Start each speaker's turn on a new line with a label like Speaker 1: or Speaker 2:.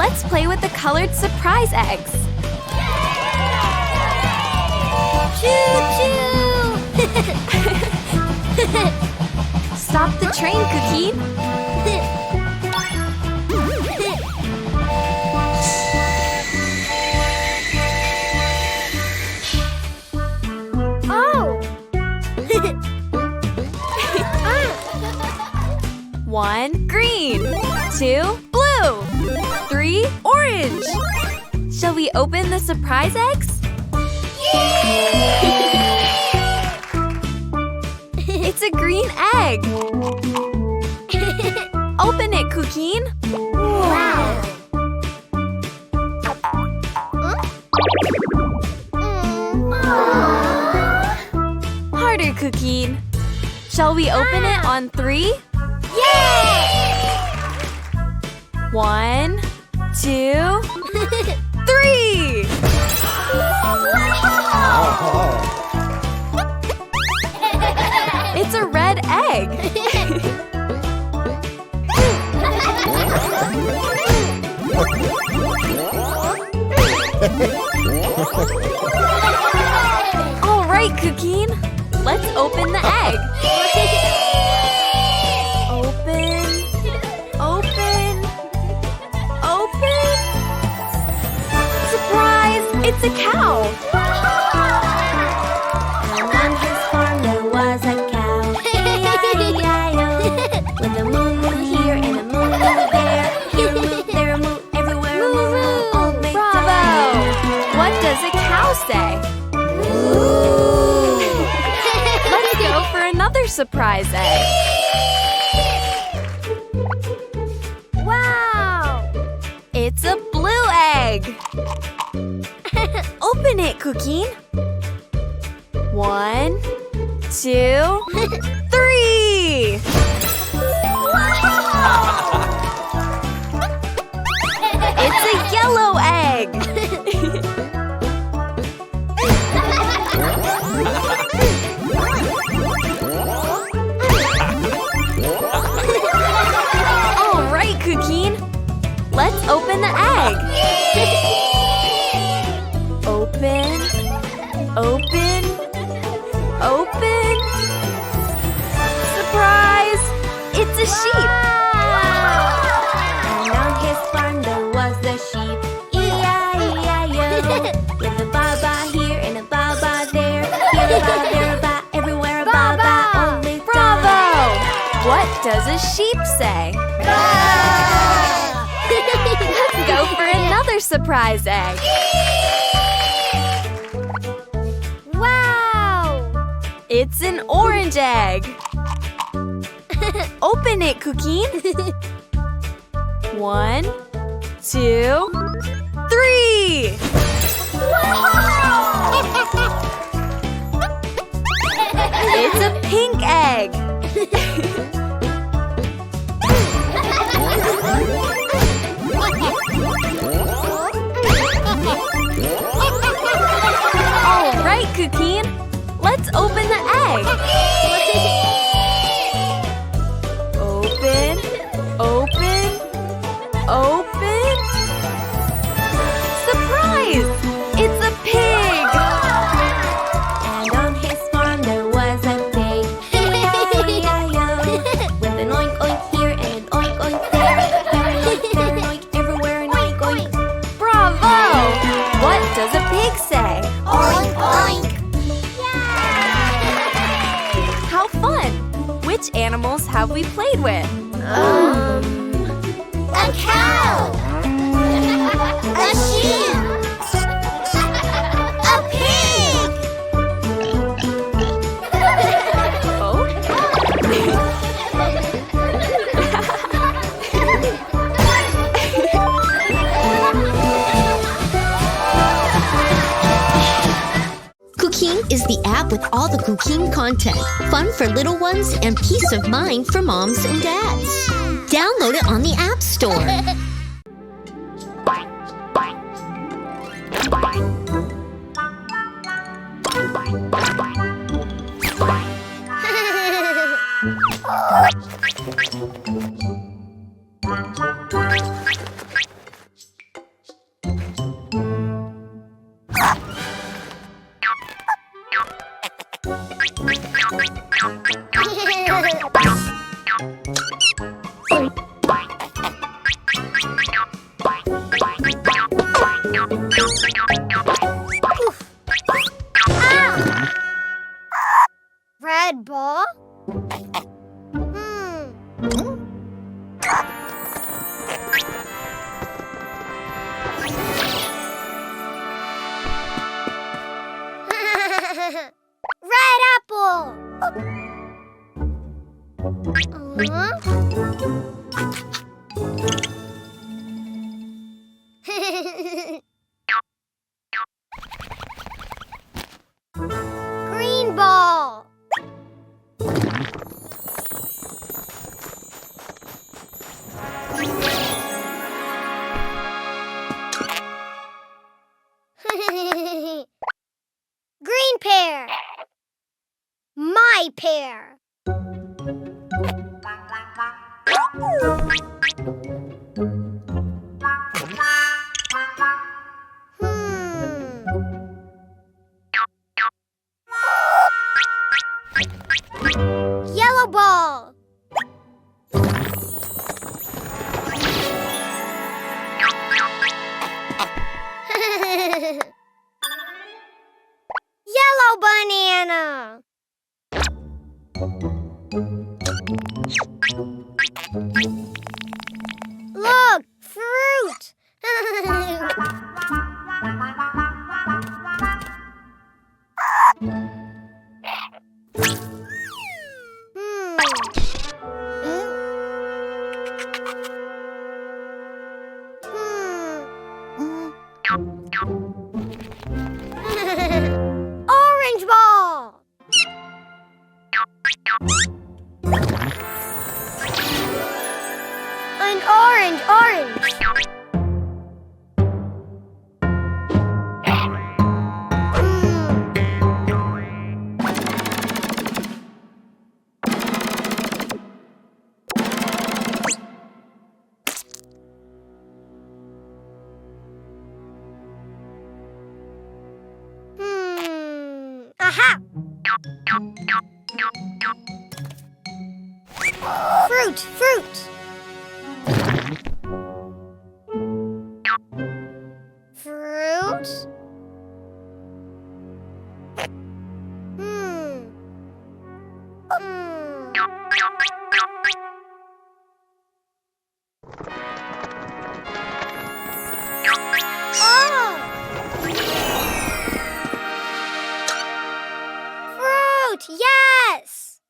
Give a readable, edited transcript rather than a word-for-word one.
Speaker 1: Let's play with the colored surprise eggs.
Speaker 2: Choo-choo!
Speaker 1: Stop the train, Cuquin.
Speaker 2: Oh!
Speaker 1: 1, green. 2, blue. 3, orange. Shall we open the surprise eggs? It's a green egg. Open it, Cuquin.
Speaker 2: Wow!
Speaker 1: Harder, Cuquin. Shall we open it on 3?
Speaker 2: Yay!
Speaker 1: 1, 2, 3! It's a red egg. All right, Cuquin. Let's open the egg. Open. Open. Open. Surprise! It's a cow.
Speaker 2: And on his farm there was a cow. E-I-E-I-O. With a moo-moo here and a moo-moo there. Here a moo, there a moo, everywhere a moo-moo. Old
Speaker 1: Bravo!
Speaker 2: MacDonald.
Speaker 1: What does a cow say? Let's go for another surprise egg.
Speaker 2: Wow!
Speaker 1: It's a blue egg. Open it, Cuquin. 1, 2, 3. It's a yellow egg. All right, Cuquin. Let's open the egg. Open. Open. Open. Surprise! It's a sheep.
Speaker 2: And on his farm there was a sheep. E-I-E-I-O. With a ba-ba here and a ba-ba there. Here a ba, there a ba, everywhere a ba-ba. Old
Speaker 1: Bravo!
Speaker 2: MacDonald.
Speaker 1: What does a sheep say? Let's go for another surprise egg.
Speaker 2: Wow!
Speaker 1: It's an orange egg. Open it, Cuquin. 1, 2, 3. It's a pink egg. All right, Cuquin. Let's open the egg. Open, open, open. Surprise! It's a pig.
Speaker 2: And on his farm there was a pig. E-I-E-I-O. With an oink oink here and an oink oink there. Here an oink, there an oink, everywhere an oink oink.
Speaker 1: Bravo! What does a pig say?
Speaker 2: Oink oink.
Speaker 1: How fun! Which animals have we played with?
Speaker 2: A cow. A sheep. A pig.
Speaker 1: Oh?
Speaker 3: Cuquin is the app with all the Cuquin content, fun for little ones, and peace of mind for moms and dads. Download it on the App Store.
Speaker 2: Red apple! Green ball! Green pear! My pear! Yellow ball! Yellow banana! Look, fruit! Orange ball! An orange. Aha! Fruit! Fruit! Oh! Fruit! Yes!